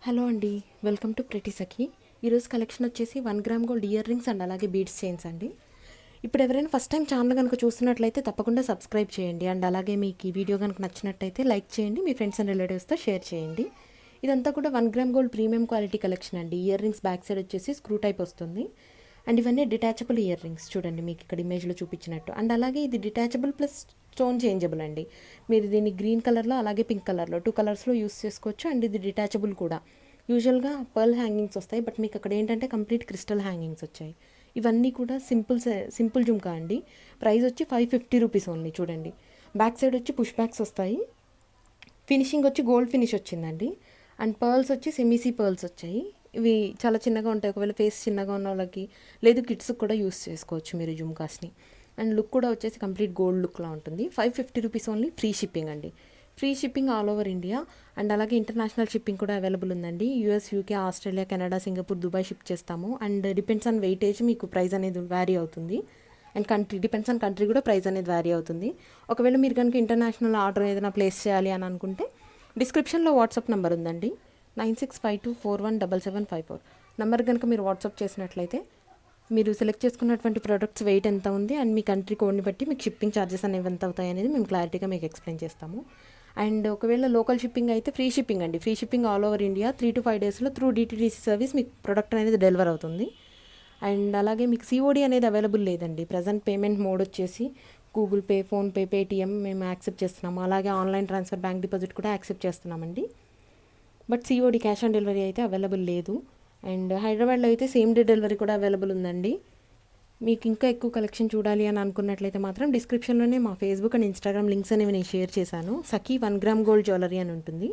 Hello అండి, welcome to pretty సఖీ. ఈరోజు collection వచ్చేసి 1 gram gold ear rings and అలాగే బీడ్స్ చైన్స్ అండి. ఇప్పుడు ఎవరైనా ఫస్ట్ టైం ఛానల్ కనుక చూస్తున్నట్లయితే తప్పకుండా సబ్స్క్రైబ్ చేయండి. అండ్ అలాగే మీకు ఈ వీడియో కనుక నచ్చినట్టయితే లైక్ చేయండి, మీ ఫ్రెండ్స్ అండ్ రిలేటివ్స్తో షేర్ చేయండి. ఇదంతా కూడా 1 gram gold premium quality collection అండి. ఇయర్ రింగ్స్ బ్యాక్ సైడ్ వచ్చేసి స్క్రూ టైప్ వస్తుంది. అండ్ ఇవన్నీ డిటాచబుల్ ఇయర్ రింగ్స్, చూడండి మీకు ఇక్కడ ఇమేజ్లో చూపించినట్టు. అండ్ అలాగే ఇది డిటాచబుల్ ప్లస్ స్టోన్ చేంజబుల్ అండి. మీరు దీన్ని గ్రీన్ కలర్లో అలాగే పింక్ కలర్లో 2 కలర్స్లో యూస్ చేసుకోవచ్చు. అండ్ ఇది డిటాచబుల్ కూడా. యూజువల్గా పర్ల్ హ్యాంగింగ్స్ వస్తాయి, బట్ మీకు అక్కడ ఏంటంటే కంప్లీట్ క్రిస్టల్ హ్యాంగింగ్స్ వచ్చాయి. ఇవన్నీ కూడా సింపుల్ జుమ్కా అండి. ప్రైస్ వచ్చి 550 రూపీస్ ఓన్లీ. చూడండి బ్యాక్ సైడ్ వచ్చి పుష్ బ్యాక్స్ వస్తాయి. ఫినిషింగ్ వచ్చి గోల్డ్ ఫినిష్ వచ్చిందండి. అండ్ పర్ల్స్ వచ్చి సెమీసీ పర్ల్స్ వచ్చాయి. ఇవి చాలా చిన్నగా ఉంటాయి, ఒకవేళ ఫేస్ చిన్నగా ఉన్న వాళ్ళకి లేదు కిడ్స్కి కూడా యూస్ చేసుకోవచ్చు మీరు జుమ్కాస్ని. అండ్ లుక్ కూడా వచ్చేసి కంప్లీట్ గోల్డ్ లుక్లా ఉంటుంది. 550 రూపీస్ ఓన్లీ. ఫ్రీ షిప్పింగ్ అండి. Free shipping all over India. And అలాగే ఇంటర్నేషనల్ షిప్పింగ్ కూడా అవైలబుల్ ఉందండి. US, UK, Australia, Canada, Singapore, Dubai ship చేస్తాము. అండ్ డిపెండ్స్ ఆన్ వెయిటేజ్ మీకు ప్రైస్ అనేది వ్యారీ అవుతుంది. And country depends on country కూడా price అనేది వ్యారీ అవుతుంది. ఒకవేళ మీరు కనుక ఇంటర్నేషనల్ ఆర్డర్ ఏదైనా ప్లేస్ చేయాలి అని అనుకుంటే డిస్క్రిప్షన్లో వాట్సాప్ నెంబర్ ఉందండి, 9652417754. నెంబర్ కనుక మీరు వాట్సాప్ చేసినట్లయితే మీరు సెలెక్ట్ చేసుకున్నటువంటి ప్రోడక్ట్స్ వెయిట్ ఎంత ఉంది అండ్ మీ కంట్రీ కోడ్ని బట్టి మీకు షిప్పింగ్ ఛార్జెస్ అనేవి ఎంత అవుతాయి అనేది మేము క్లారిటీగా మీకు ఎక్స్ప్లెయిన్ చేస్తాము. అండ్ ఒకవేళ లోకల్ షిప్పింగ్ అయితే ఫ్రీ షిప్పింగ్ అండి. Free shipping all over India 3 to 5 డేస్లో త్రూ డిటిడిసి సర్వీస్ మీకు ప్రోడక్ట్ అనేది డెలివర్ అవుతుంది. అండ్ అలాగే మీకు సిఓడి అనేది అవైలబుల్ లేదండి. ప్రజెంట్ పేమెంట్ మోడ్ వచ్చేసి గూగుల్ పే, ఫోన్పే, పేటీఎం మేము యాక్సెప్ట్ చేస్తున్నాము. అలాగే ఆన్లైన్ ట్రాన్స్ఫర్, బ్యాంక్ డిపాజిట్ కూడా యాక్సెప్ట్ చేస్తున్నామండి. But COD cash on delivery అయితే అవైలబుల్ లేదు. అండ్ హైదరాబాద్లో అయితే సేమ్ డే డెలివరీ కూడా అవైలబుల్ ఉందండి. మీకు ఇంకా ఎక్కువ కలెక్షన్ చూడాలి అని అనుకున్నట్లయితే మాత్రం డిస్క్రిప్షన్లోనే మా ఫేస్బుక్ అండ్ ఇన్స్టాగ్రామ్ లింక్స్ అనేవి నేను షేర్ చేశాను. సఖీ 1 గ్రామ్ గోల్డ్ జ్యువెలరీ అని ఉంటుంది.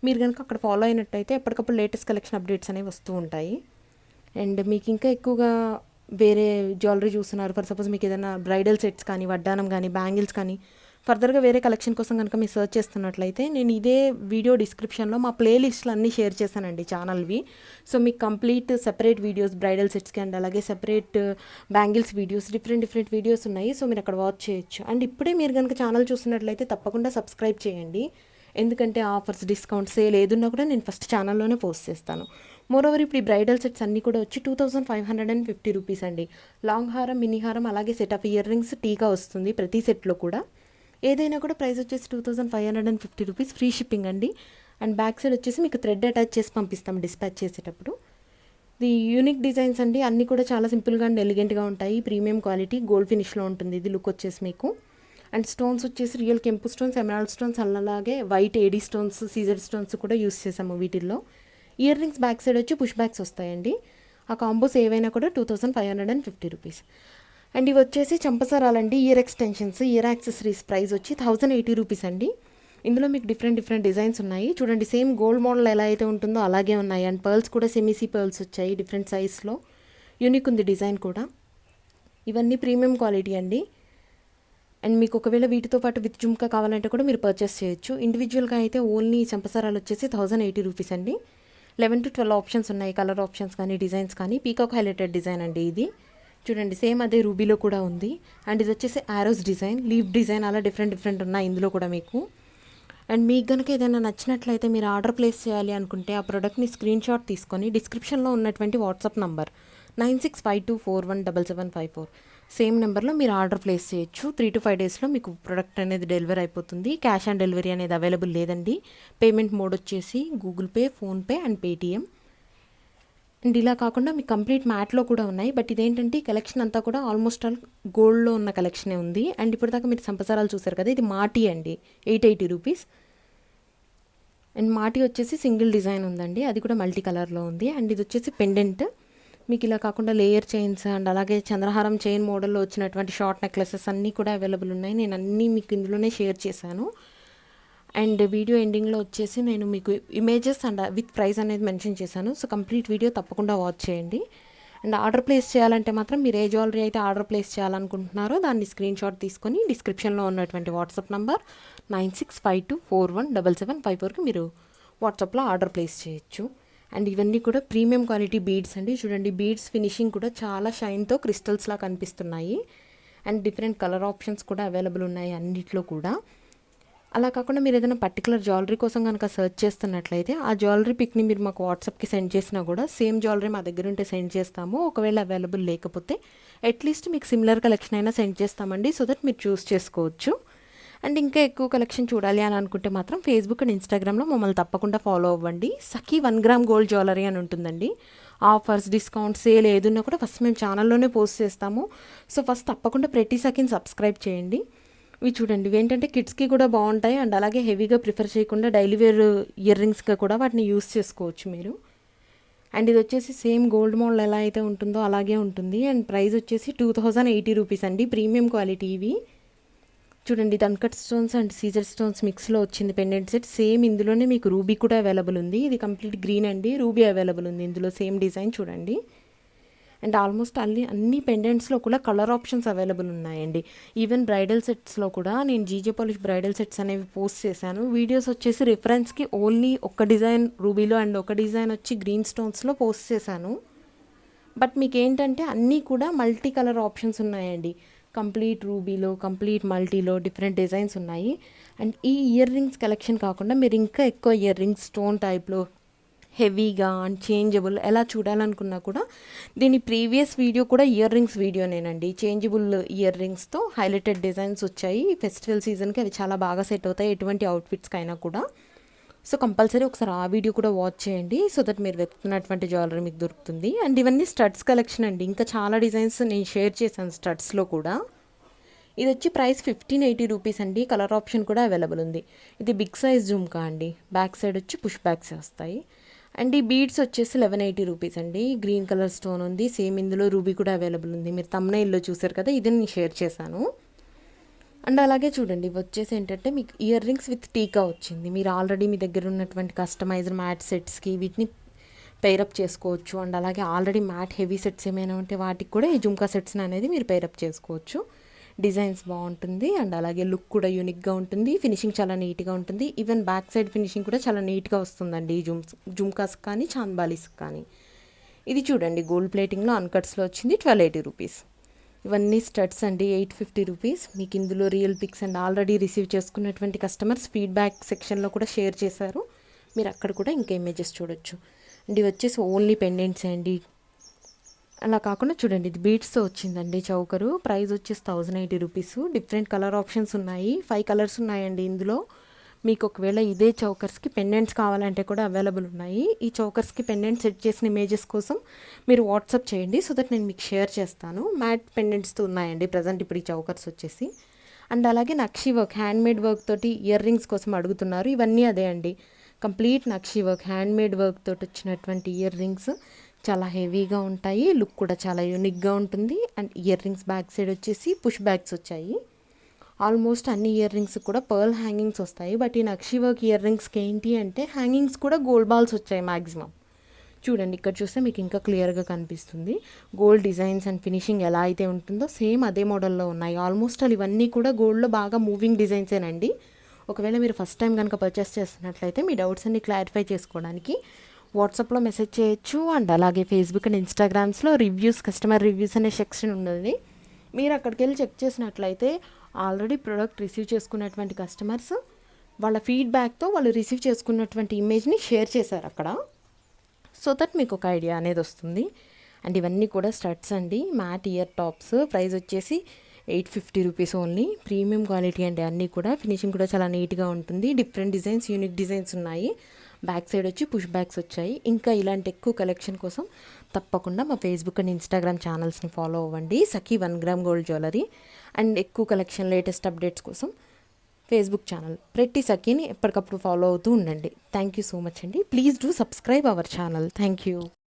మీరు కనుక అక్కడ ఫాలో అయినట్టయితే ఎప్పటికప్పుడు లేటెస్ట్ కలెక్షన్ అప్డేట్స్ అనేవి వస్తూ ఉంటాయి. అండ్ మీకు ఇంకా ఎక్కువగా వేరే జ్యువెలరీ చూస్తున్నారు, ఫర్ సపోజ్ మీకు ఏదైనా బ్రైడల్ సెట్స్ కానీ, వడ్డానం కానీ, బ్యాంగిల్స్ కానీ ఫర్దర్గా వేరే కలెక్షన్ కోసం కనుక మీరు సర్చ్ చేస్తున్నట్లయితే నేను ఇదే వీడియో డిస్క్రిప్షన్లో మా ప్లేలిస్ట్లు అన్నీ షేర్ చేశానండి ఛానల్వి. సో మీకు కంప్లీట్ సెపరేట్ వీడియోస్ బ్రైడల్ సెట్స్కి అండ్ అలాగే separate bangles videos, different videos ఉన్నాయి. సో మీరు అక్కడ వాచ్ చేయొచ్చు. అండ్ ఇప్పుడే మీరు కనుక ఛానల్ చూస్తున్నట్లయితే తప్పకుండా సబ్స్క్రైబ్ చేయండి. ఎందుకంటే ఆఫర్స్, డిస్కౌంట్, సేల్ ఏదున్నా కూడా నేను ఫస్ట్ ఛానల్లోనే పోస్ట్ చేస్తాను. మోరోవర్ ఇప్పుడు ఈ బ్రైడల్ సెట్స్ అన్నీ కూడా వచ్చి 2550 రూపీస్ అండి. లాంగ్ హారం, మినీ హారం, అలాగే సెట్ ఆఫ్ ఇయర్ రింగ్స్, టీకా వస్తుంది ప్రతి సెట్లో కూడా. ఏదైనా కూడా ప్రైస్ వచ్చేసి 2550 రూపీస్. ఫ్రీ షిప్పింగ్ అండి. అండ్ బ్యాక్ సైడ్ వచ్చేసి మీకు థ్రెడ్ అటాచ్ చేసి పంపిస్తాం డిస్పాచ్ చేసేటప్పుడు. ఇది యూనిక్ డిజైన్స్ అండి. అన్నీ కూడా చాలా సింపుల్గా అండ్ ఎలిగెంట్గా ఉంటాయి. ప్రీమియం క్వాలిటీ గోల్డ్ ఫినిష్లో ఉంటుంది ఇది లుక్ వచ్చేసి మీకు. అండ్ స్టోన్స్ వచ్చేసి రియల్ కెంపు స్టోన్స్, ఎమరాల్డ్ స్టోన్స్, అలాగే white AD stones, CZ stones కూడా యూస్ చేసాము వీటిల్లో. ఇయర్ రింగ్స్ బ్యాక్ సైడ్ వచ్చి పుష్ బ్యాక్స్ వస్తాయండి. ఆ కాంబోస్ ఏవైనా కూడా 2550 రూపీస్. అండ్ ఇవి వచ్చేసి చంపసరాలండి, ear extensions, ear accessories. Price వచ్చి 1080 రూపీస్ అండి. ఇందులో మీకు డిఫరెంట్ డిజైన్స్ ఉన్నాయి. చూడండి సేమ్ గోల్డ్ మోడల్ ఎలా అయితే ఉంటుందో అలాగే ఉన్నాయి. అండ్ పర్ల్స్ కూడా సెమీసీ పర్ల్స్ వచ్చాయి డిఫరెంట్ సైజ్లో. యూనిక్ ఉంది డిజైన్ కూడా. ఇవన్నీ ప్రీమియం క్వాలిటీ అండి. అండ్ మీకు ఒకవేళ వీటితో పాటు విత్ జుమ్కా కావాలంటే కూడా మీరు పర్చేస్ చేయొచ్చు. ఇండివిజువల్గా అయితే ఓన్లీ చంపసరాలు వచ్చేసి 1080 రూపీస్ అండి. 11 to 12 ఆప్షన్స్ ఉన్నాయి, కలర్ ఆప్షన్స్ కానీ, డిజైన్స్ కానీ. పీకాక్ హైలైటెడ్ డిజైన్ అండి ఇది. చూడండి సేమ్ అదే రూబీలో కూడా ఉంది. అండ్ ఇది వచ్చేసి ఆరోస్ డిజైన్, లీఫ్ డిజైన్, అలా డిఫరెంట్ ఉన్నాయి ఇందులో కూడా మీకు. అండ్ మీకు కనుక ఏదైనా నచ్చినట్లయితే మీరు ఆర్డర్ ప్లేస్ చేయాలి అనుకుంటే ఆ ప్రోడక్ట్ని స్క్రీన్ షాట్ తీసుకొని డిస్క్రిప్షన్లో ఉన్నటువంటి వాట్సాప్ నంబర్ 9652417754 సేమ్ నెంబర్లో మీరు ఆర్డర్ ప్లేస్ చేయొచ్చు. 3 to 5 డేస్లో మీకు ప్రోడక్ట్ అనేది డెలివరీ అయిపోతుంది. క్యాష్ ఆన్ డెలివరీ అనేది అవైలబుల్ లేదండి. పేమెంట్ మోడ్ వచ్చేసి Google pay, PhonePe and Paytm. And ఇలా కాకుండా మీకు కంప్లీట్ మ్యాట్లో కూడా ఉన్నాయి. బట్ ఇదేంటంటే కలెక్షన్ అంతా కూడా ఆల్మోస్ట్ ఆల్ గోల్డ్లో ఉన్న కలెక్షనే ఉంది. అండ్ ఇప్పుడు దాకా మీరు సంపసరాలు చూసారు కదా, ఇది మాటీ అండి, 880 రూపీస్. అండ్ మాటీ వచ్చేసి సింగిల్ డిజైన్ ఉందండి, అది కూడా మల్టీ కలర్లో ఉంది. అండ్ ఇది వచ్చేసి పెండెంట్. మీకు ఇలా కాకుండా లేయర్ చైన్స్ అండ్ అలాగే చంద్రహారం చైన్ మోడల్లో వచ్చినటువంటి షార్ట్ నెక్లెసెస్ అన్నీ కూడా అవైలబుల్ ఉన్నాయి. నేను అన్నీ మీకు ఇందులోనే షేర్ చేశాను. అండ్ వీడియో ఎండింగ్లో వచ్చేసి నేను మీకు ఇమేజెస్ అండ్ విత్ ప్రైస్ అనేది మెన్షన్ చేశాను. సో కంప్లీట్ వీడియో తప్పకుండా వాచ్ చేయండి. అండ్ ఆర్డర్ ప్లేస్ చేయాలంటే మాత్రం మీరు ఏ జ్యువెలరీ అయితే ఆర్డర్ ప్లేస్ చేయాలనుకుంటున్నారో దాన్ని స్క్రీన్ షాట్ తీసుకొని డిస్క్రిప్షన్లో ఉన్నటువంటి వాట్సాప్ నంబర్ 9652417754కి మీరు వాట్సాప్లో ఆర్డర్ ప్లేస్ చేయొచ్చు. అండ్ ఇవన్నీ కూడా ప్రీమియం క్వాలిటీ బీడ్స్ అండి. చూడండి బీడ్స్ ఫినిషింగ్ కూడా చాలా షైన్తో క్రిస్టల్స్లా కనిపిస్తున్నాయి. అండ్ డిఫరెంట్ కలర్ ఆప్షన్స్ కూడా అవైలబుల్ ఉన్నాయి అన్నిట్లో కూడా. అలా కాకుండా మీరు ఏదైనా పర్టికులర్ జ్యువెలరీ కోసం కనుక సెర్చ్ చేస్తున్నట్లయితే ఆ జ్యువెలరీ పిక్ని మీరు మాకు వాట్సాప్కి సెండ్ చేసినా కూడా సేమ్ జ్యువెలరీ మా దగ్గర ఉంటే సెండ్ చేస్తాము. ఒకవేళ అవైలబుల్ లేకపోతే అట్లీస్ట్ మీకు సిమిలర్ కలెక్షన్ అయినా సెండ్ చేస్తామండి, సో దట్ మీరు చూస్ చేసుకోవచ్చు. అండ్ ఇంకా ఎక్కువ కలెక్షన్ చూడాలి అని అనుకుంటే మాత్రం ఫేస్బుక్ అండ్ ఇన్స్టాగ్రామ్లో మమ్మల్ని తప్పకుండా ఫాలో అవ్వండి. సఖీ 1 గ్రామ్ గోల్డ్ జ్యువెలరీ అని ఉంటుందండి. ఆఫర్స్, డిస్కౌంట్, సేల్ ఏదున్నా కూడా ఫస్ట్ మేము ఛానల్లోనే పోస్ట్ చేస్తాము. సో ఫస్ట్ తప్పకుండా ప్రతి సఖీని సబ్స్క్రైబ్ చేయండి. ఇవి చూడండి, ఇవి ఏంటంటే కిడ్స్కి కూడా బాగుంటాయి అండ్ అలాగే హెవీగా ప్రిఫర్ చేయకుండా డైలీ వేర్ ఇయర్ రింగ్స్గా కూడా వాటిని యూస్ చేసుకోవచ్చు మీరు. అండ్ ఇది వచ్చేసి సేమ్ గోల్డ్ మోడల్ ఎలా అయితే ఉంటుందో అలాగే ఉంటుంది. అండ్ ప్రైస్ వచ్చేసి 2080 రూపీస్ అండి. ప్రీమియం క్వాలిటీ ఇవి. చూడండి, ఇది అన్కట్ స్టోన్స్ అండ్ సీజర్ స్టోన్స్ మిక్స్లో వచ్చింది పెండెంట్ సెట్. సేమ్ ఇందులోనే మీకు రూబీ కూడా అవైలబుల్ ఉంది. ఇది కంప్లీట్ గ్రీన్ అండి, రూబీ అవైలబుల్ ఉంది ఇందులో. సేమ్ డిజైన్ చూడండి. అండ్ ఆల్మోస్ట్ అన్ని పెండెంట్స్లో కూడా కలర్ ఆప్షన్స్ అవైలబుల్ ఉన్నాయండి. ఈవెన్ బ్రైడల్ సెట్స్లో కూడా నేను జీజే పాలిష్ బ్రైడల్ సెట్స్ అనేవి పోస్ట్ చేశాను. వీడియోస్ వచ్చేసి రిఫరెన్స్కి ఓన్లీ ఒక డిజైన్ రూబీలో అండ్ ఒక డిజైన్ వచ్చి గ్రీన్ స్టోన్స్లో పోస్ట్ చేశాను. బట్ మీకు ఏంటంటే అన్నీ కూడా మల్టీ కలర్ ఆప్షన్స్ ఉన్నాయండి. కంప్లీట్ రూబీలో, కంప్లీట్ మల్టీలో డిఫరెంట్ డిజైన్స్ ఉన్నాయి. అండ్ ఈ ఇయర్ రింగ్స్ కలెక్షన్ కాకుండా మీరు ఇంకా ఎక్కువ ఇయర్ రింగ్స్ స్టోన్ టైప్లో హెవీగా అండ్ చేంజబుల్ ఎలా చూడాలనుకున్నా కూడా దీని ప్రీవియస్ వీడియో కూడా ఇయర్ రింగ్స్ వీడియోనేనండి. చేంజబుల్ ఇయర్ రింగ్స్తో హైలైటెడ్ డిజైన్స్ వచ్చాయి. ఫెస్టివల్ సీజన్కి అవి చాలా బాగా సెట్ అవుతాయి ఎటువంటి అవుట్ఫిట్స్కి అయినా కూడా. సో కంపల్సరీ ఒకసారి ఆ వీడియో కూడా వాచ్ చేయండి, సో దట్ మీరు వెతుకున్నటువంటి జ్యువెలరీ మీకు దొరుకుతుంది. అండ్ ఇవన్నీ స్టడ్స్ కలెక్షన్ అండి. ఇంకా చాలా డిజైన్స్ నేను షేర్ చేశాను స్టడ్స్లో కూడా. ఇది వచ్చి ప్రైస్ 1580 రూపీస్ అండి. కలర్ ఆప్షన్ కూడా అవైలబుల్ ఉంది. ఇది బిగ్ సైజ్ జుమ్కా అండి. బ్యాక్ సైడ్ వచ్చి పుష్ బ్యాక్స్ వస్తాయి. అండ్ ఈ బీడ్స్ వచ్చేసి 1180 రూపీస్ అండి. గ్రీన్ కలర్ స్టోన్ ఉంది. సేమ్ ఇందులో రూబీ కూడా అవైలబుల్ ఉంది. మీరు తమ్నైల్లో చూసారు కదా, ఇది నేను షేర్ చేశాను. అండ్ అలాగే చూడండి, ఇవి వచ్చేసి ఏంటంటే మీకు ఇయర్ రింగ్స్ విత్ టీకా వచ్చింది. మీరు ఆల్రెడీ మీ దగ్గర ఉన్నటువంటి కస్టమైజ్డ్ మ్యాట్ సెట్స్కి వీటిని పేరప్ చేసుకోవచ్చు. అండ్ అలాగే ఆల్రెడీ మ్యాట్ హెవీ సెట్స్ ఏమైనా ఉంటే వాటికి కూడా ఈ జుమ్కా సెట్స్ని అనేది మీరు పేరప్ చేసుకోవచ్చు. డిజైన్స్ బాగుంటుంది అండ్ అలాగే లుక్ కూడా యూనిక్గా ఉంటుంది. ఫినిషింగ్ చాలా నీట్గా ఉంటుంది. ఈవెన్ బ్యాక్ సైడ్ ఫినిషింగ్ కూడా చాలా నీట్గా వస్తుందండి ఈ జుమ్కాస్ కానీ చాంద్బాలీస్ కానీ. ఇది చూడండి, గోల్డ్ ప్లేటింగ్లో అన్కట్స్లో వచ్చింది 1280 రూపీస్. ఇవన్నీ స్టడ్స్ అండి, 850 రూపీస్. మీకు ఇందులో real pics and already receive చేసుకున్నటువంటి కస్టమర్స్ ఫీడ్బ్యాక్ సెక్షన్లో కూడా షేర్ చేశారు. మీరు అక్కడ కూడా ఇంకా ఇమేజెస్ చూడొచ్చు. అండ్ ఇవి వచ్చేసి ఓన్లీ పెండెంట్స్ అండి. అలా కాకుండా చూడండి, ఇది బీడ్స్తో వచ్చిందండి చౌకరు. ప్రైస్ వచ్చేసి 1080 రూపీస్. డిఫరెంట్ కలర్ ఆప్షన్స్ ఉన్నాయి. 5 కలర్స్ ఉన్నాయండి ఇందులో. మీకు ఒకవేళ ఇదే చౌకర్స్కి పెండెంట్స్ కావాలంటే కూడా అవైలబుల్ ఉన్నాయి. ఈ చౌకర్స్కి పెండెంట్ సెట్ చేసిన ఇమేజెస్ కోసం మీరు వాట్సాప్ చేయండి, సో దట్ నేను మీకు షేర్ చేస్తాను. మ్యాట్ పెండెంట్స్తో ఉన్నాయండి ప్రజెంట్ ఇప్పుడు ఈ చౌకర్స్ వచ్చేసి. అండ్ అలాగే నక్షి వర్క్, హ్యాండ్మేడ్ వర్క్ తోటి ఇయర్ రింగ్స్ కోసం అడుగుతున్నారు. ఇవన్నీ అదే అండి, కంప్లీట్ నక్షి వర్క్, హ్యాండ్మేడ్ వర్క్ తోటి వచ్చినటువంటి ఇయర్ రింగ్స్. చాలా హెవీగా ఉంటాయి, లుక్ కూడా చాలా యూనిక్గా ఉంటుంది. And ear rings back side వచ్చేసి పుష్ బ్యాగ్స్ వచ్చాయి. ఆల్మోస్ట్ అన్ని ఇయర్ రింగ్స్ కూడా పర్ల్ హ్యాంగింగ్స్ వస్తాయి. బట్ ఈ నక్షి వర్క్ ఇయర్ రింగ్స్కి ఏంటి అంటే హ్యాంగింగ్స్ కూడా గోల్డ్ బాల్స్ వచ్చాయి మ్యాక్సిమం. చూడండి, ఇక్కడ చూస్తే మీకు ఇంకా క్లియర్గా కనిపిస్తుంది. గోల్డ్ డిజైన్స్ అండ్ ఫినిషింగ్ ఎలా అయితే ఉంటుందో సేమ్ అదే మోడల్లో ఉన్నాయి. ఆల్మోస్ట్ ఇవన్నీ కూడా గోల్డ్లో బాగా మూవింగ్ డిజైన్సేనండి. ఒకవేళ మీరు ఫస్ట్ టైం కనుక పర్చేస్ చేస్తున్నట్లయితే మీ డౌట్స్ అన్ని క్లారిఫై చేసుకోవడానికి వాట్సాప్లో మెసేజ్ చేయొచ్చు. అండ్ అలాగే ఫేస్బుక్ అండ్ ఇన్స్టాగ్రామ్స్లో రివ్యూస్, కస్టమర్ రివ్యూస్ అనే సెక్షన్ ఉన్నది. మీరు అక్కడికి వెళ్ళి చెక్ చేసినట్లయితే ఆల్రెడీ ప్రోడక్ట్ రిసీవ్ చేసుకున్నటువంటి కస్టమర్స్ వాళ్ళ ఫీడ్బ్యాక్తో వాళ్ళు రిసీవ్ చేసుకున్నటువంటి ఇమేజ్ని షేర్ చేశారు అక్కడ, సో దట్ మీకు ఒక ఐడియా అనేది వస్తుంది. అండ్ ఇవన్నీ కూడా స్టడ్స్ అండి, మ్యాట్ ఇయర్ టాప్స్. ప్రైస్ వచ్చేసి 850 రూపీస్ ఓన్లీ. ప్రీమియం క్వాలిటీ అండి అన్నీ కూడా. ఫినిషింగ్ కూడా చాలా నీట్గా ఉంటుంది. డిఫరెంట్ డిజైన్స్, యూనిక్ డిజైన్స్ ఉన్నాయి. బ్యాక్ సైడ్ వచ్చి పుష్ బ్యాగ్స్ వచ్చాయి. ఇంకా ఇలాంటి ఎక్కువ కలెక్షన్ కోసం తప్పకుండా మా ఫేస్బుక్ అండ్ ఇన్స్టాగ్రామ్ ఛానల్స్ని ఫాలో అవ్వండి. సఖీ 1 గ్రామ్ గోల్డ్ జ్యువెలరీ. అండ్ ఎక్కువ కలెక్షన్, లేటెస్ట్ అప్డేట్స్ కోసం ఫేస్బుక్ ఛానల్ ప్రతి సఖీని ఎప్పటికప్పుడు ఫాలో అవుతూ ఉండండి. థ్యాంక్ యూ సో మచ్ అండి. Please do subscribe our channel. Thank you.